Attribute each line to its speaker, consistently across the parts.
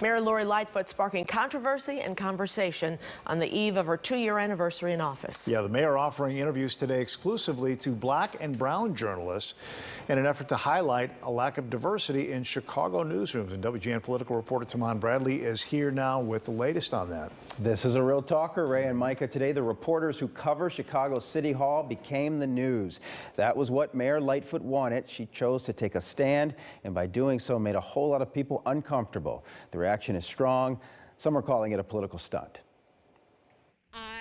Speaker 1: Mayor Lori Lightfoot sparking controversy and conversation on the eve of her 2-year anniversary in office.
Speaker 2: Yeah, the mayor offering interviews today exclusively to black and brown journalists in an effort to highlight a lack of diversity in Chicago newsrooms. And WGN political reporter Taman Bradley is here now with the latest on that.
Speaker 3: This is a real talker, Ray and Micah. Today, the reporters who cover Chicago City Hall became the news. That was what Mayor Lightfoot wanted. She chose to take a stand, and by doing so, made a whole lot of people uncomfortable. The reaction is strong. Some are calling it a political stunt.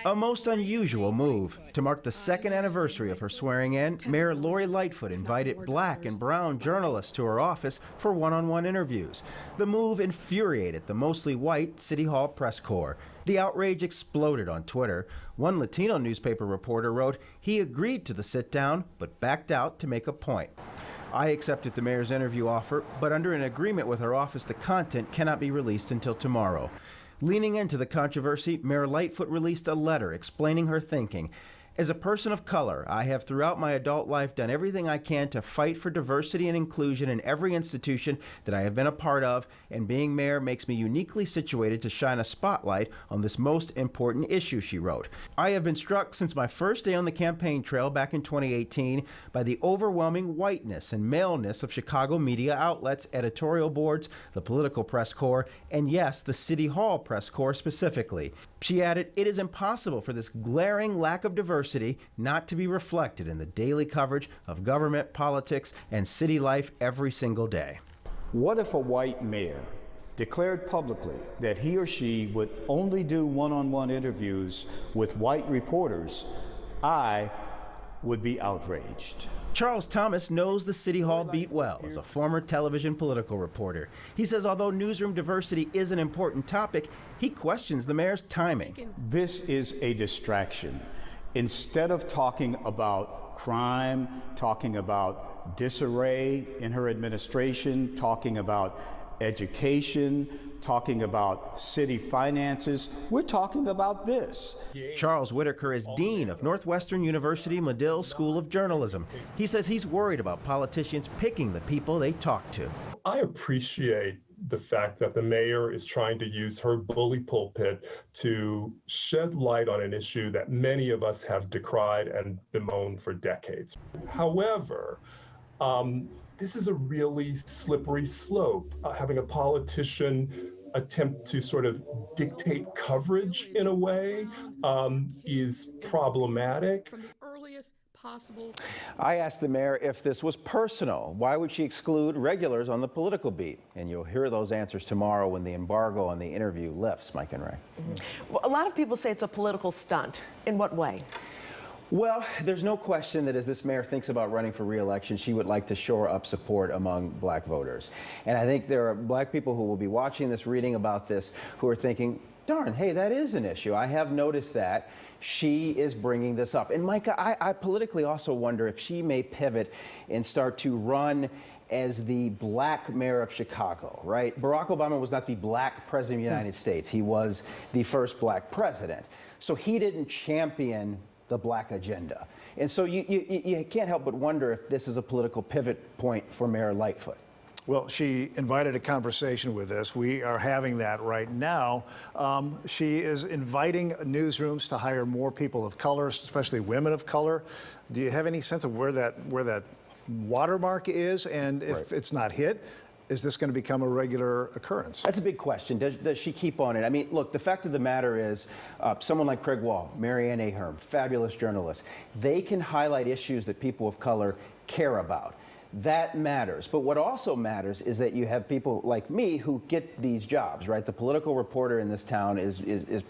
Speaker 3: A most unusual move. To mark the second anniversary of her swearing in, Mayor Lori Lightfoot invited black and brown journalists to her office for one-on-one interviews. The move infuriated the mostly white City Hall press corps. The outrage exploded on Twitter. One Latino newspaper reporter wrote he agreed to the sit-down, but backed out to make a point. I accepted the mayor's interview offer, but under an agreement with her office, the content cannot be released until tomorrow. Leaning into the controversy, Mayor Lightfoot released a letter explaining her thinking. As a person of color, I have throughout my adult life done everything I can to fight for diversity and inclusion in every institution that I have been a part of, and being mayor makes me uniquely situated to shine a spotlight on this most important issue, she wrote. I have been struck since my first day on the campaign trail back in 2018 by the overwhelming whiteness and maleness of Chicago media outlets, editorial boards, the political press corps, and yes, the City Hall press corps specifically. She added, it is impossible for this glaring lack of diversity not to be reflected in the daily coverage of government, politics, and city life every single day.
Speaker 4: What if a white mayor declared publicly that he or she would only do one-on-one interviews with white reporters? I would be outraged.
Speaker 3: Charles Thomas knows the City Hall beat well as a former television political reporter. He says although newsroom diversity is an important topic, he questions the mayor's timing.
Speaker 4: This is a distraction. Instead of talking about crime, talking about disarray in her administration, talking about education, talking about city finances, we're talking about this.
Speaker 3: Charles Whitaker is dean of Northwestern University Medill School of Journalism. He says he's worried about politicians picking the people they talk to.
Speaker 5: I appreciate the fact that the mayor is trying to use her bully pulpit to shed light on an issue that many of us have decried and bemoaned for decades. However, this is a really slippery slope. Having a politician attempt to sort of dictate coverage in a way is problematic.
Speaker 6: From the earliest possible.
Speaker 3: I asked the mayor if this was personal. Why would she exclude regulars on the political beat? And you'll hear those answers tomorrow when the embargo on the interview lifts, Mike and Ray.
Speaker 1: Well, a lot of people say it's a political stunt. In what way?
Speaker 3: Well, there's no question that as this mayor thinks about running for re-election, she would like to shore up support among black voters. And I think there are black people who will be watching this, reading about this, who are thinking, darn, hey, that is an issue. I have noticed that. She is bringing this up. And Micah, I politically also wonder if she may pivot and start to run as the black mayor of Chicago, right? Barack Obama was not the black president of the United States. He was the first black president. So he didn't champion the black agenda. And so you can't help but wonder if this is a political pivot point for Mayor Lightfoot.
Speaker 2: Well, she invited a conversation with us. We are having that right now. She is inviting newsrooms to hire more people of color, especially women of color. Do you have any sense of where that watermark is? And if it's not hit, is this going to become a regular occurrence?
Speaker 3: That's a big question. Does she keep on it? I mean, look, the fact of the matter is someone like Craig Wall, Marianne Ahern, fabulous journalists, they can highlight issues that people of color care about. That matters. But what also matters is that you have people like me who get these jobs, right? The political reporter in this town is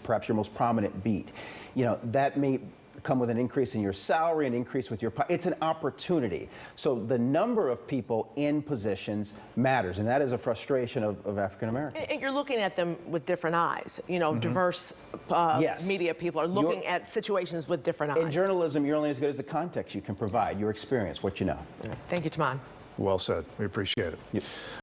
Speaker 3: perhaps your most prominent beat. You know, that may come with an increase in your salary, an increase with your, it's an opportunity. So the number of people in positions matters, and that is a frustration of African Americans.
Speaker 1: And you're looking at them with different eyes. You know, diverse
Speaker 3: Yes.
Speaker 1: media people are looking at situations with different eyes.
Speaker 3: In journalism, you're only as good as the context you can provide, your experience, what you know.
Speaker 1: Thank you, Taman.
Speaker 2: Well said. We appreciate it.
Speaker 3: Yep.